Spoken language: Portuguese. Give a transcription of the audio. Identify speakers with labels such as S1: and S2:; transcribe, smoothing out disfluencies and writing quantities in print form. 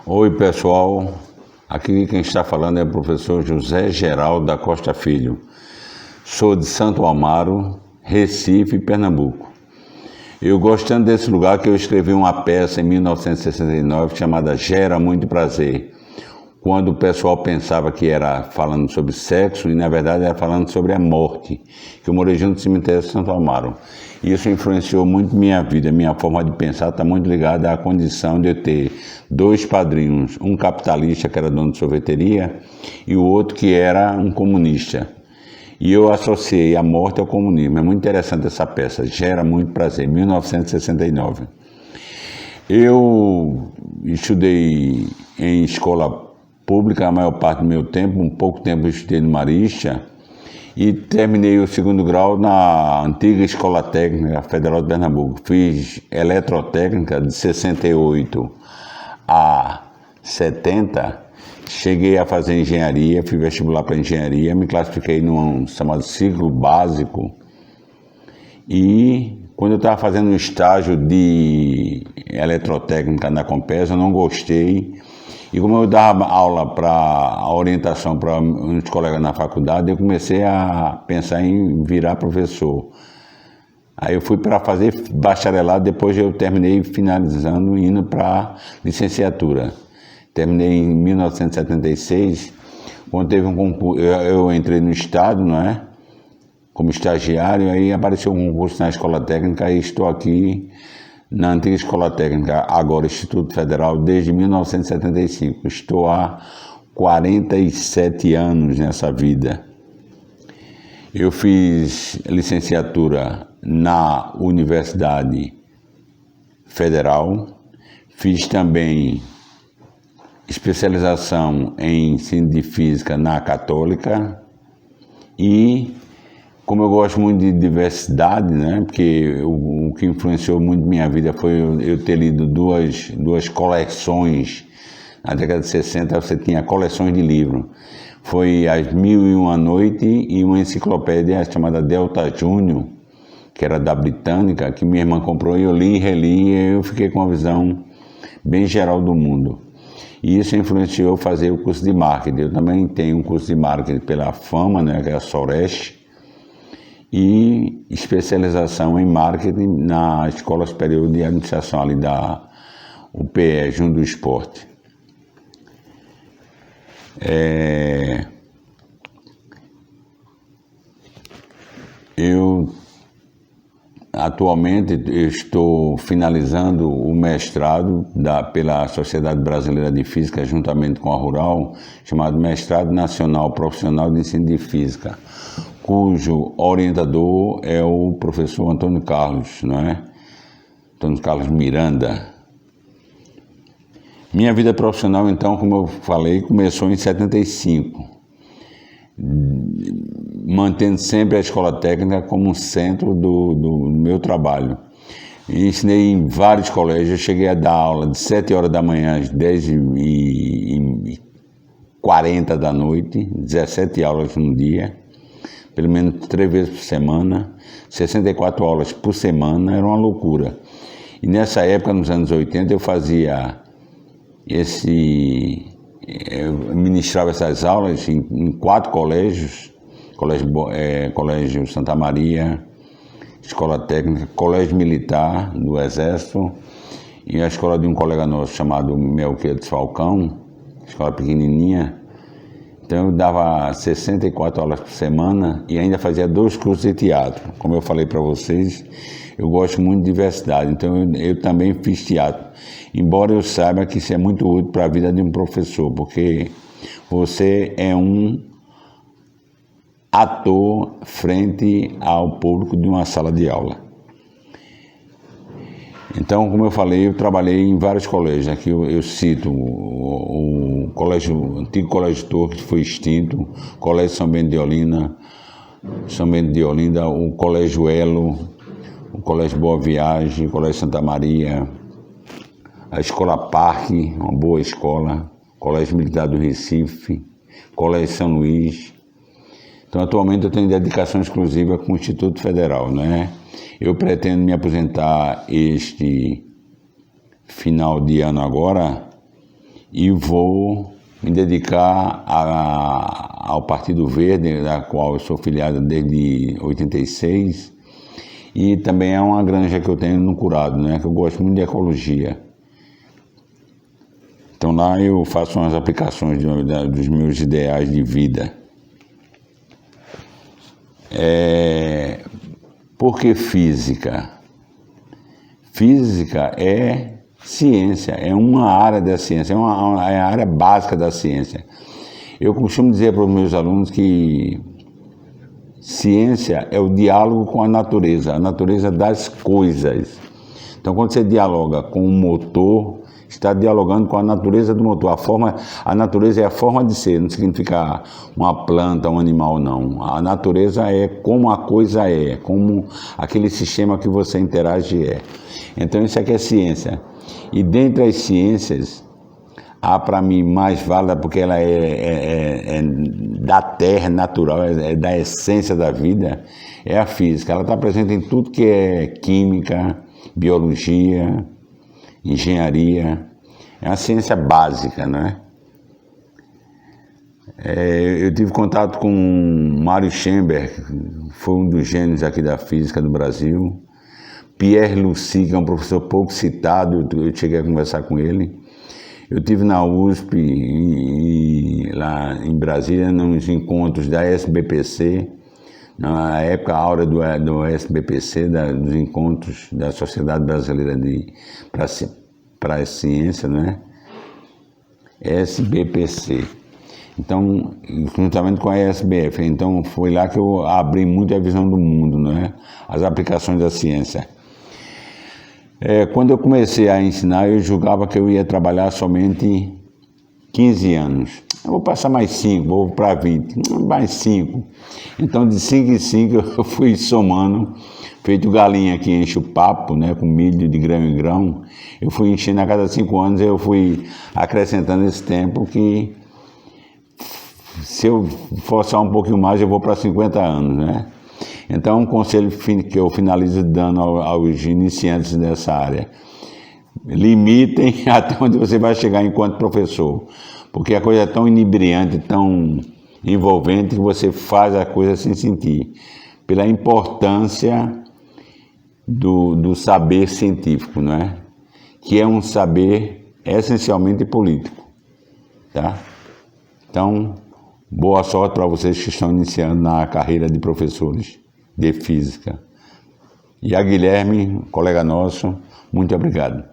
S1: Oi pessoal, aqui quem está falando é o professor José Geraldo da Costa Filho. Sou de Santo Amaro, Recife, Pernambuco. Eu gostando desse lugar que eu escrevi uma peça em 1969 chamada Gera Muito Prazer, quando o pessoal pensava que era falando sobre sexo e na verdade era falando sobre a morte, que eu morei junto no cemitério de Santo Amaro. E isso influenciou muito minha vida, minha forma de pensar está muito ligada à condição de eu ter dois padrinhos, um capitalista que era dono de sorveteria e o outro que era um comunista. E eu associei a morte ao comunismo. É muito interessante essa peça, Gera Muito Prazer, 1969. Eu estudei em escola pública a maior parte do meu tempo, um pouco tempo eu estudei no Marista e terminei o segundo grau na antiga Escola Técnica Federal de Pernambuco. Fiz eletrotécnica de 68 a 70, cheguei a fazer engenharia, fui vestibular para engenharia, me classifiquei num chamado ciclo básico e quando eu estava fazendo um estágio de eletrotécnica na Compesa, eu não gostei. E como eu dava aula para a orientação para uns colegas na faculdade, eu comecei a pensar em virar professor. Aí eu fui para fazer bacharelado, depois eu terminei finalizando, indo para licenciatura. Terminei em 1976, quando teve um concurso, eu entrei no Estado, não é? Como estagiário, aí apareceu um concurso na Escola Técnica e estou aqui na antiga Escola Técnica, agora Instituto Federal, desde 1975. Estou há 47 anos nessa vida. Eu fiz licenciatura na Universidade Federal, fiz também especialização em ensino de física na Católica e, como eu gosto muito de diversidade, né, porque o que influenciou muito minha vida foi eu ter lido duas coleções. Na década de 60 você tinha coleções de livros. Foi As Mil e Uma Noite e uma enciclopédia chamada Delta Júnior, que era da Britânica, que minha irmã comprou e eu li e reli e eu fiquei com uma visão bem geral do mundo. E isso influenciou fazer o curso de marketing. Eu também tenho um curso de marketing pela Fama, né, que é a Soresh, e especialização em marketing na Escola Superior de Administração ali da UPE, junto do esporte. Atualmente eu estou finalizando o mestrado pela Sociedade Brasileira de Física, juntamente com a Rural, chamado Mestrado Nacional Profissional de Ensino de Física, cujo orientador é o professor Antônio Carlos, não é? Antônio Carlos Miranda. Minha vida profissional, então, como eu falei, começou em 75, mantendo sempre a Escola Técnica como um centro do meu trabalho. Ensinei em vários colégios, eu cheguei a dar aula de 7 horas da manhã às 10h40 da noite, 17 aulas no dia, pelo menos 3 vezes por semana, 64 aulas por semana, era uma loucura. E nessa época, nos anos 80, eu fazia eu ministrava essas aulas em 4 colégios, Colégio Santa Maria, Escola Técnica, Colégio Militar do Exército e a escola de um colega nosso chamado Melquiades Falcão, escola pequenininha. Então eu dava 64 aulas por semana e ainda fazia 2 cursos de teatro. Como eu falei para vocês, eu gosto muito de diversidade, então eu também fiz teatro. Embora eu saiba que isso é muito útil para a vida de um professor, porque você é um ator frente ao público de uma sala de aula. Então, como eu falei, eu trabalhei em vários colégios. Aqui eu cito o antigo Colégio Torres, que foi extinto, Colégio São Bento de Olinda, o Colégio Elo, o Colégio Boa Viagem, o Colégio Santa Maria, a Escola Parque, uma boa escola, Colégio Militar do Recife, Colégio São Luís. Então, atualmente eu tenho dedicação exclusiva com o Instituto Federal, né? Eu pretendo me aposentar este final de ano agora e vou me dedicar ao Partido Verde, da qual eu sou filiado desde 86, e também é uma granja que eu tenho no Curado, né, que eu gosto muito de ecologia. Então lá eu faço umas aplicações dos meus ideais de vida. Por que física? Física é ciência, é uma área da ciência, é a área básica da ciência. Eu costumo dizer para os meus alunos que ciência é o diálogo com a natureza das coisas. Então, quando você dialoga com o motor, está dialogando com a natureza do motor. A natureza é a forma de ser, não significa uma planta, um animal, não. A natureza é como a coisa é, como aquele sistema que você interage é. Então, isso aqui é ciência. E dentre as ciências, a para mim mais válida, porque ela é da terra, natural, é da essência da vida, é a física. Ela está presente em tudo que é química, biologia, engenharia. É uma ciência básica, né? Eu tive contato com Mário Schemberg, foi um dos gênios aqui da física do Brasil. Pierre Lucy, que é um professor pouco citado, eu cheguei a conversar com ele. Eu estive na USP, lá em Brasília, nos encontros da SBPC, na época áurea do SBPC, dos encontros da Sociedade Brasileira para a Ciência, né? SBPC. Então, juntamente com a SBF. Então, foi lá que eu abri muito a visão do mundo, né? As aplicações da ciência. Quando eu comecei a ensinar, eu julgava que eu ia trabalhar somente 15 anos. Eu vou passar mais 5, vou para 20, mais 5. Então, de 5 em 5, eu fui somando, feito galinha que enche o papo, né, com milho de grão em grão. Eu fui enchendo a cada 5 anos, eu fui acrescentando esse tempo que, se eu forçar um pouquinho mais, eu vou para 50 anos, né? Então, um conselho que eu finalizo dando aos iniciantes dessa área: limitem até onde você vai chegar enquanto professor, porque a coisa é tão inebriante, tão envolvente, que você faz a coisa sem sentir, pela importância do saber científico, não é? Que é um saber essencialmente político, tá? Então, boa sorte para vocês que estão iniciando na carreira de professores de física. E a Guilherme, colega nosso, muito obrigado.